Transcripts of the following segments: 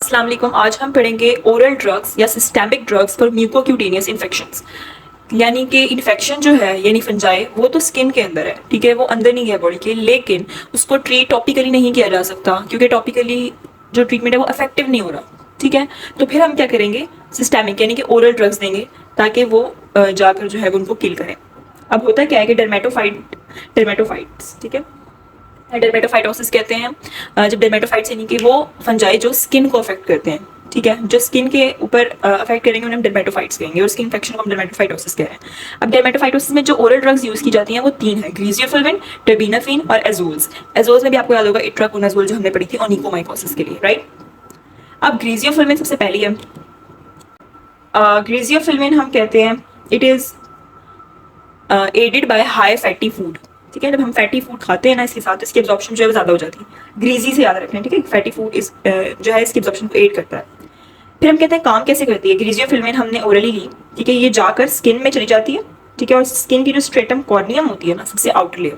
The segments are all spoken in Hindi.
अस्सलाम वालेकुम। आज हम पढ़ेंगे ओरल ड्रग्स या systemic drugs for mucocutaneous infections. यानी कि इन्फेक्शन जो है यानी फंजाई वो तो स्किन के अंदर है, ठीक है, वो अंदर नहीं है बॉडी के, लेकिन उसको ट्रीट टॉपिकली नहीं किया जा सकता क्योंकि टॉपिकली जो ट्रीटमेंट है वो इफेक्टिव नहीं हो रहा, ठीक है। तो फिर हम क्या करेंगे, सिस्टेमिक यानी कि ओरल ड्रग्स देंगे ताकि वो जाकर जो है वो उनको किल करें। अब होता क्या है कि डर्मेटोफाइट्स, ठीक है, डर्मेटोफाइटोसिस कहते हैं जब डर्मेटोफाइट्स यानी कि वो फंजाई जो स्किन को अफेक्ट करते हैं, ठीक है, जो स्किन के ऊपर अफेक्ट करेंगे उन्हें हम डर्मेटोफाइट्स कहेंगे और स्किन इन्फेक्शन को हम डर्मेटोफाइटोसिस कह रहे हैं। अब डर्मेटोफाइटोसिस में जो ओरल ड्रग्स यूज की जाती हैं वो तीन है, ग्रीजियोफिल्विन, टेर्बेनाफिन और एजोल्स। एजोल्स में भी आपको याद होगा इट्राकोनाजोल जो हमने पढ़ी थी ओनिकोमाइकोसिस के लिए, राइट। अब ग्रीजियोफिल्विन सबसे पहली है। ग्रीजियोफिल्विन हम कहते हैं it is added by high fatty food, ठीक है। जब हम फैटी फूड खाते हैं ना इसके साथ इसकी एब्जॉर्प्शन जो है वो ज्यादा हो जाती है। ग्रीजी से याद रखना है, ठीक है, फैटी फूड इस जो है इसकी एब्जॉर्प्शन को एड करता है। फिर हम कहते हैं काम कैसे करती है। ग्रीजियोफिल्विन हमने ओरली ली, ठीक है, ये जाकर स्किन में चली जाती है, ठीक है, और स्किन की जो स्ट्रेटम कॉर्नियम होती है ना, सबसे आउटर लेयर,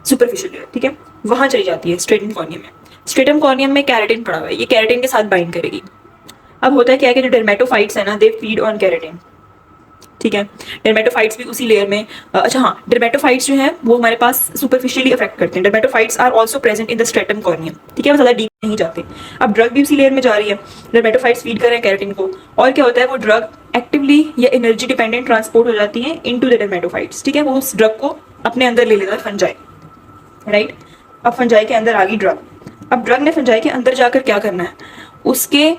सुपरफिशियल लेयर, ठीक है, वहां चली जाती है स्ट्रेटम कॉर्नियम में। स्ट्रेटम कॉर्नियम में कैरेटिन पड़ा हुआ है, ये कैरेटिन के साथ बाइंड करेगी। अब होता है क्या है कि जो डर्मेटोफाइट्स है ना दे फीड ऑन कैरेटिन, ठीक है। डर्मेटोफाइट्स भी उसी लेयर में अच्छा हाँ, डर्मेटोफाइट्स जो है वो हमारे पास सुपरफिशियली अफेक्ट करते हैं। Dermatophytes are also present in the stratum corneum, ठीक है, वो ज्यादा डीप नहीं जाते। अब ड्रग भी उसी लेयर में जा रही है, डर्मेटोफाइट्स फीड कर रहे हैं कैरेटिन को, और क्या होता है वो ड्रग एक्टिवली या एनर्जी डिपेंडेंट ट्रांसपोर्ट हो जाती है इनटू द डर्मेटोफाइट्स, ठीक है, वो उस ड्रग को अपने अंदर ले लेता है फंजाई, राइट। अब फंजाई के अंदर आ गई ड्रग। अब ड्रग ने फंजाई के अंदर जाकर क्या करना है, उसके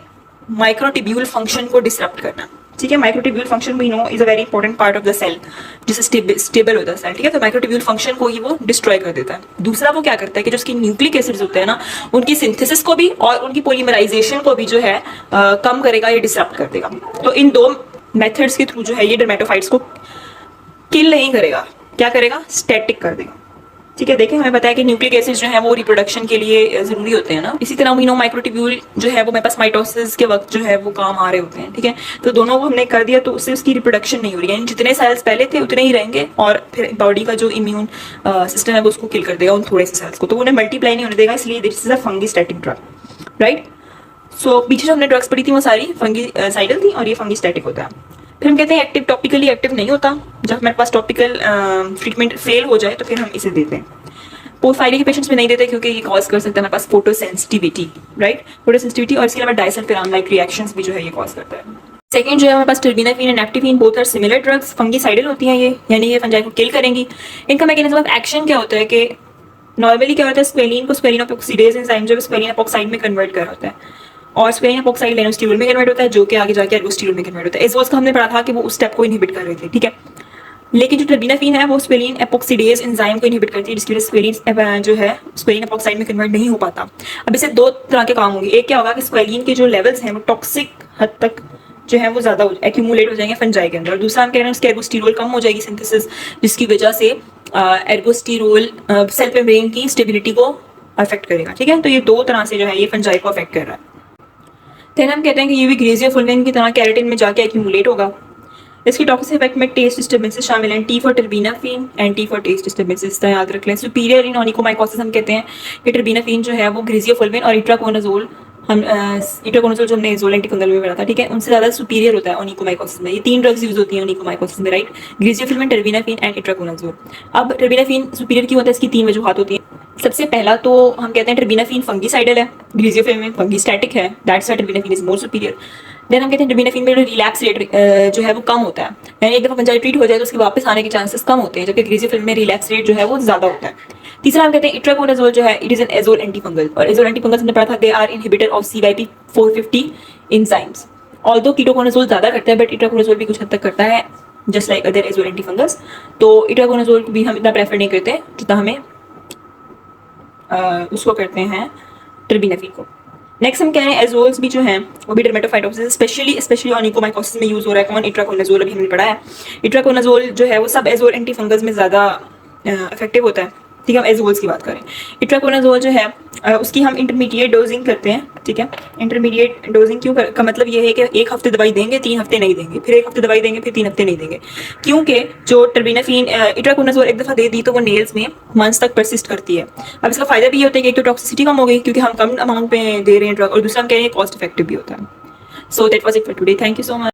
माइक्रोट्यूब्यूल फंक्शन को डिसरप्ट करना, ठीक है। Microtubule function we know is a very important part of the cell, जिससे स्टेबल होता है सेल, ठीक है। तो माइक्रोट्यूब्यूल फंक्शन को ही वो डिस्ट्रॉय कर देता है। दूसरा वो क्या करता है कि जो उसकी न्यूक्लिक एसिड्स होते हैं ना उनकी सिंथेसिस को भी और उनकी पॉलीमराइजेशन को भी जो है कम करेगा या डिसरप्ट कर देगा। तो इन दो मेथड्स के थ्रू जो है ये डर्मेटोफाइट्स को किल नहीं करेगा, क्या करेगा, स्टैटिक कर देगा, ठीक है। देखिए हमें पता है कि न्यूक्लिक एसिड जो है वो रिप्रोडक्शन के लिए जरूरी होते हैं ना, इसी तरह वी नो माइक्रोट्यूब्यूल जो है वो मेरे पास माइटोसिस के वक्त जो है वो काम आ रहे होते हैं, ठीक है। तो दोनों को हमने कर दिया तो उससे उसकी रिप्रोडक्शन नहीं हो रही है, जितने सेल्स पहले थे उतने ही रहेंगे और फिर बॉडी का जो इम्यून सिस्टम है वो उसको किल कर देगा उन थोड़े से सेल्स को, तो उन्हें मल्टीप्लाई नहीं होने देगा, इसलिए this is a fungistatic drug, right. So पीछे जो हमने ड्रग्स पढ़ी थी वो सारी फंगिसाइडल थी और ये फंगिस्टैटिक होता है। फिर हम कहते हैं एक्टिव, टॉपिकली एक्टिव नहीं होता, जब हमारे पास टॉपिकल ट्रीटमेंट फेल हो जाए तो फिर हम इसे देते हैं। पोस्ट के पेशेंट्स में नहीं देते क्योंकि ये कॉज कर सकता है हमारे पास photosensitivity, right, photosensitivity, और इसके अलावा डाइसल्फिराम लाइक रिएक्शंस भी जो है ये कॉज करता है। सेकंड जो है हमारे पास टेर्बेनाफिन एंड एक्टिविन, both are similar drugs, fungicidal होती हैं ये, यानी ये फंजाई को किल करेंगी। इनका मैकेनिज्म ऑफ एक्शन क्या होता है कि नॉर्मली क्या होता है, स्क्वेलिन को स्क्वेलिन ऑक्सीडेज एंजाइम जो स्क्वेलिन एपॉक्साइड में कन्वर्ट कर रहा होता है और स्क्वेलिन एपॉक्साइड लेनोस्टिरोल में कन्वर्ट होता है जो कि आगे जाके एर्गोस्टिरोल में कन्वर्ट होता है। एजोल्स का हमने पढ़ा था कि वो उस स्टेप को इनहिबिट कर रहे थे, ठीक है। लेकिन जो टेर्बेनाफिन है वो स्क्वेलिन एपॉक्सीडेज एंजाइम को इनहिबिट करती है, जिसकी वजह से स्क्वेलिन जो है स्क्वेलिन एपॉक्साइड में कन्वर्ट नहीं हो पाता। अब इससे दो तरह के काम होंगे, एक क्या होगा कि स्क्वेलिन के जो लेवल्स हैं वो टॉक्सिक हद तक जो है वो ज्यादा एक्यूमुलेट हो जाएंगे फंजाई के अंदर, और दूसरा हम कह रहे हैं उसकी एर्गोस्टिरोल कम हो जाएगी सिंथेसिस, जिसकी वजह से एर्गोस्टिरोल सेल मेम्ब्रेन की स्टेबिलिटी को अफेक्ट करेगा, ठीक है। तो ये दो तरह से जो है ये फंजाई को अफेक्ट कर रहा है। फिर हम कहते हैं कि ये भी ग्रेजियोफिल्विन की तरह कैरेटिन में जाके एक्यूमुलेट होगा। इसकी टॉक्सिक इफेक्ट में टेस्ट डिस्टर्बेंसेस शामिल हैं, T for terbinafine and T for taste disturbances, याद रख लें। सुपीरियर इन ओनिकोमाइकोसिस हम कहते हैं कि टेर्बेनाफिन जो है वो ग्रेजियोफिल्विन और इट्राकोनाजोल, हम इट्राकोनाजोल जो हमने एजोल एंटीफंगल में पढ़ा था, ठीक है, उनसे ज्यादा सुपीरियर होता है ओनिकोमाइकोसिस में। ये तीन ड्रग्स यूज होती हैं ओनिकोमाइकोसिस में, राइट, ग्रेजियोफिल्विन, टेर्बेनाफिन एंड इट्राकोनाजोल। अब टेर्बेनाफिन सुपीरियर क्यों होता है, इसकी तीन वजूहत होती हैं। सबसे पहला तो हम कहते हैं टेर्बेनाफिन फंगिसाइडल है, ग्रेजियोफिल्विन फंगिस्टैटिक है, that's why terbinafine is more superior. Then हम कहते हैं टेर्बेनाफिन में रिलैप्स रेट जो है वो कम होता है, यानी एक दफा फंजाई ट्रीट हो जाए तो उसके वापस आने के चांसेस कम होते हैं, जबकि ग्रेजियोफिल्विन में रिलैप्स रेट जो है वो ज्यादा होता है। तीसरा हम कहते हैं इट्राकोनाजोल जो है it is an azole antifungal, और एजोल एंटीफंगल्स हमने पढ़ा था they are inhibitor of CYP 450 enzymes. Although ketoconazole ज्यादा करता है बट इट्राकोनाजोल भी कुछ हद तक करता है, just like other azole antifungals. तो इट्राकोनाजोल भी हम इतना प्रेफर नहीं करते जितना हमें उसको करते हैं टेर्बेनाफिन को। नेक्स्ट हम कह रहे हैं एजोल्स भी जो हैं वो भी डर्मेटोफाइटोसिस स्पेशली ओनिकोमाइकोसिस में यूज हो रहा है। कौन, इट्राकोनाजोल, अभी हमने पढ़ा है। इट्राकोनाजोल जो है वो सब एजोल एंटीफंगल्स में ज्यादा इफेक्टिव होता है, ठीक है, हम एजोल्स की बात करें, इट्राकोनाजोल जो है उसकी हम इंटरमीडिएट डोजिंग करते हैं, ठीक है। इंटरमीडिएट डोजिंग क्यों का मतलब ये है कि 1 हफ्ते दवाई देंगे, 3 हफ्ते नहीं देंगे, फिर 1 हफ्ते दवाई देंगे, फिर 3 हफ्ते नहीं देंगे, क्योंकि जो टर्बिनाफिन इट्राकोनाजोल एक दफ़ा दे दी तो वो नेल्स में मंथ्स तक परसिस्ट करती है। अब इसका फ़ायदा भी ये होता है कि एक तो टॉक्सिसिटी कम हो गई क्योंकि हम कम अमाउंट में दे रहे हैं ड्रग, और दूसरा हम कह रहे हैं कॉस्ट इफेक्टिव भी होता है। So that was it for today, thank you so much.